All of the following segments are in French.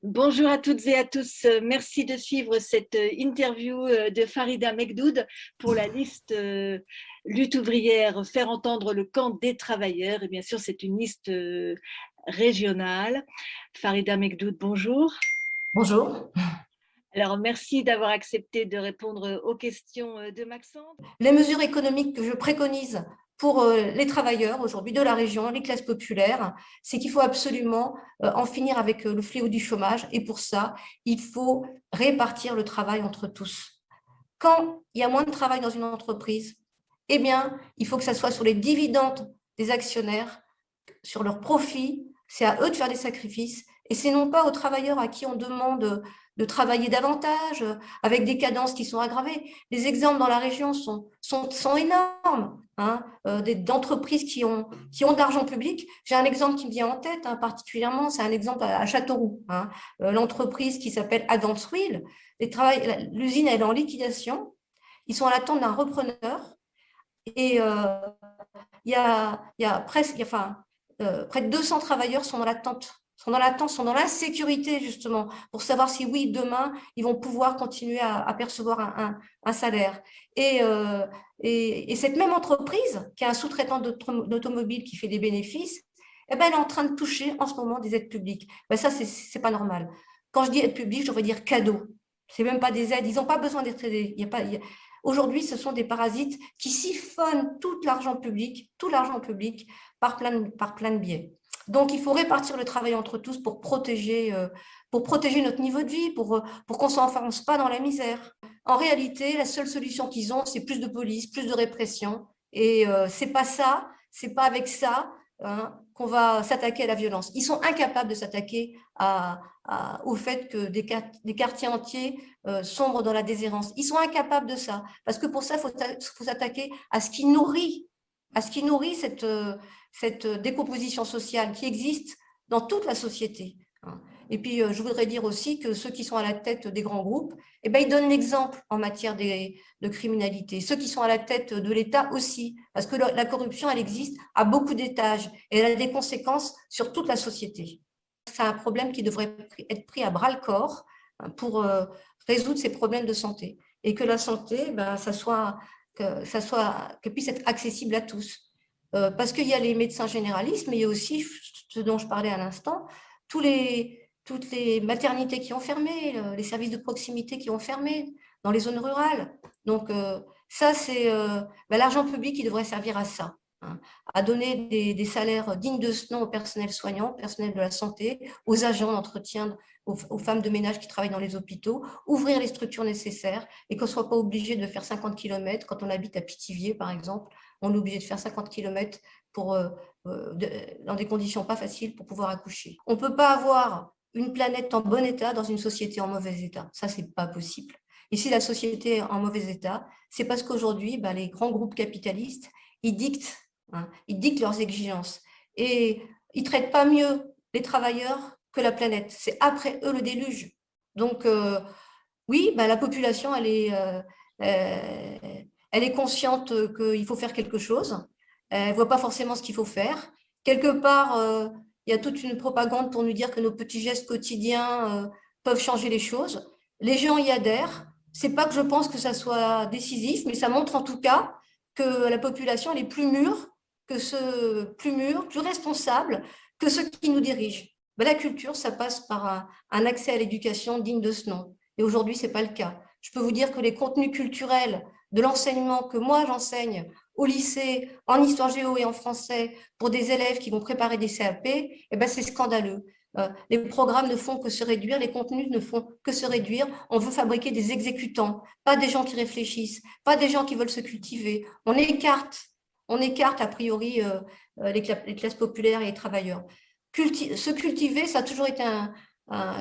Bonjour à toutes et à tous. Merci de suivre cette interview de Farida Mekdoud pour la liste Lutte ouvrière, faire entendre le camp des travailleurs. Et bien sûr, c'est une liste régionale. Farida Mekdoud, bonjour. Bonjour. Alors, merci d'avoir accepté de répondre aux questions de Maxence. Les mesures économiques que je préconise pour les travailleurs aujourd'hui de la région, les classes populaires, c'est qu'il faut absolument en finir avec le fléau du chômage. Et pour ça, il faut répartir le travail entre tous. Quand il y a moins de travail dans une entreprise, eh bien, il faut que ça soit sur les dividendes des actionnaires, sur leurs profits. C'est à eux de faire des sacrifices. Et c'est non pas aux travailleurs à qui on demande de travailler davantage, avec des cadences qui sont aggravées. Les exemples dans la région sont énormes, hein, d'entreprises qui ont de l'argent public. J'ai un exemple qui me vient en tête, hein, particulièrement, c'est un exemple à Châteauroux. Hein, l'entreprise qui s'appelle Advance Wheel, l'usine elle est en liquidation, ils sont à l'attente d'un repreneur et il y a presque, enfin, près de 200 travailleurs sont dans l'attente, sont dans l'insécurité justement, pour savoir si oui, demain, ils vont pouvoir continuer à percevoir un salaire. Et, euh, et cette même entreprise, qui est un sous-traitant d'automobile qui fait des bénéfices, eh ben, elle est en train de toucher en ce moment des aides publiques. Ben, ça, c'est pas normal. Quand je dis aide publique, je devrais dire cadeau. C'est même pas des aides, ils n'ont pas besoin d'être aidés. Aujourd'hui, ce sont des parasites qui siphonnent tout l'argent public par plein de biais. Donc, il faut répartir le travail entre tous pour protéger notre niveau de vie, pour qu'on ne s'enfonce pas dans la misère. En réalité, la seule solution qu'ils ont, c'est plus de police, plus de répression. Et c'est pas avec ça, hein, qu'on va s'attaquer à la violence. Ils sont incapables de s'attaquer au fait que des quartiers entiers sombrent dans la déshérence. Ils sont incapables de ça. Parce que pour ça, faut s'attaquer à ce qui nourrit cette décomposition sociale qui existe dans toute la société. Hein. Et puis, je voudrais dire aussi que ceux qui sont à la tête des grands groupes, eh ben, ils donnent l'exemple en matière de criminalité. Ceux qui sont à la tête de l'État aussi, parce que la corruption, elle existe à beaucoup d'étages et elle a des conséquences sur toute la société. C'est un problème qui devrait être pris à bras-le-corps, hein, pour résoudre ces problèmes de santé. Et que la santé, ben, que puisse être accessible à tous. Parce qu'il y a les médecins généralistes, mais il y a aussi ce dont je parlais à l'instant, toutes les maternités qui ont fermé, les services de proximité qui ont fermé dans les zones rurales. Donc, ça, c'est ben, l'argent public qui devrait servir à ça, hein, à donner des salaires dignes de ce nom au personnel soignant, au personnel de la santé, aux agents d'entretien, aux femmes de ménage qui travaillent dans les hôpitaux, ouvrir les structures nécessaires et qu'on ne soit pas obligé de faire 50 kilomètres. Quand on habite à Pithiviers, par exemple, on est obligé de faire 50 kilomètres dans des conditions pas faciles pour pouvoir accoucher. On ne peut pas avoir une planète en bon état dans une société en mauvais état. Ça, c'est pas possible. Et si la société est en mauvais état, c'est parce qu'aujourd'hui, ben, les grands groupes capitalistes, ils dictent, hein, ils dictent leurs exigences. Et ils ne traitent pas mieux les travailleurs que la planète. C'est après eux le déluge. Donc, oui, ben, la population, elle est consciente qu'il faut faire quelque chose. Elle ne voit pas forcément ce qu'il faut faire. Quelque part, il y a toute une propagande pour nous dire que nos petits gestes quotidiens peuvent changer les choses. Les gens y adhèrent. C'est pas que je pense que ça soit décisif, mais ça montre en tout cas que la population elle est plus mûre, plus responsable que ceux qui nous dirigent. Ben, la culture, ça passe par un accès à l'éducation digne de ce nom. Et aujourd'hui, ce n'est pas le cas. Je peux vous dire que les contenus culturels de l'enseignement que moi j'enseigne au lycée, en histoire géo et en français, pour des élèves qui vont préparer des CAP, eh ben, c'est scandaleux. Les programmes ne font que se réduire, les contenus ne font que se réduire. On veut fabriquer des exécutants, pas des gens qui réfléchissent, pas des gens qui veulent se cultiver. On écarte a priori les classes populaires et les travailleurs. Se cultiver, ça a toujours été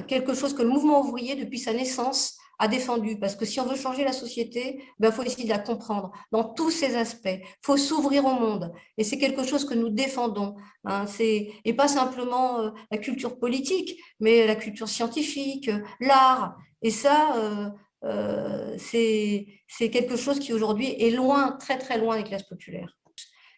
quelque chose que le mouvement ouvrier, depuis sa naissance, a défendu. Parce que si on veut changer la société, ben, faut essayer de la comprendre dans tous ses aspects. Il faut s'ouvrir au monde. Et c'est quelque chose que nous défendons. Hein, et pas simplement la culture politique, mais la culture scientifique, l'art. Et ça, c'est quelque chose qui aujourd'hui est loin, très très loin des classes populaires.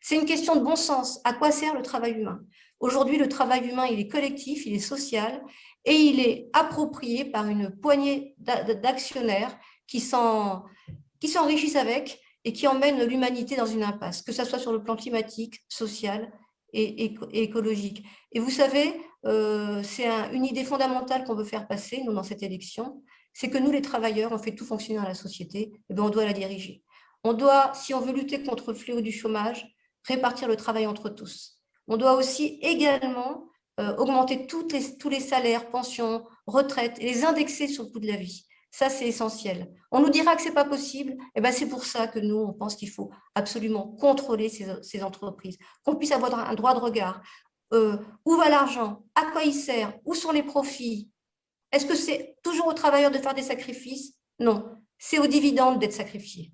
C'est une question de bon sens. À quoi sert le travail humain? Aujourd'hui, le travail humain, il est collectif, il est social et il est approprié par une poignée d'actionnaires qui s'enrichissent avec et qui emmènent l'humanité dans une impasse, que ce soit sur le plan climatique, social et écologique. Et vous savez, c'est une idée fondamentale qu'on veut faire passer, nous, dans cette élection, c'est que nous, les travailleurs, on fait tout fonctionner dans la société, et bien on doit la diriger. On doit, si on veut lutter contre le fléau du chômage, répartir le travail entre tous. On doit aussi également augmenter tous les salaires, pensions, retraites, et les indexer sur le coût de la vie. Ça, c'est essentiel. On nous dira que ce n'est pas possible, et ben c'est pour ça que nous, on pense qu'il faut absolument contrôler ces entreprises, qu'on puisse avoir un droit de regard. Où va l'argent? À quoi il sert? Où sont les profits? Est-ce que c'est toujours aux travailleurs de faire des sacrifices? Non, c'est aux dividendes d'être sacrifiés.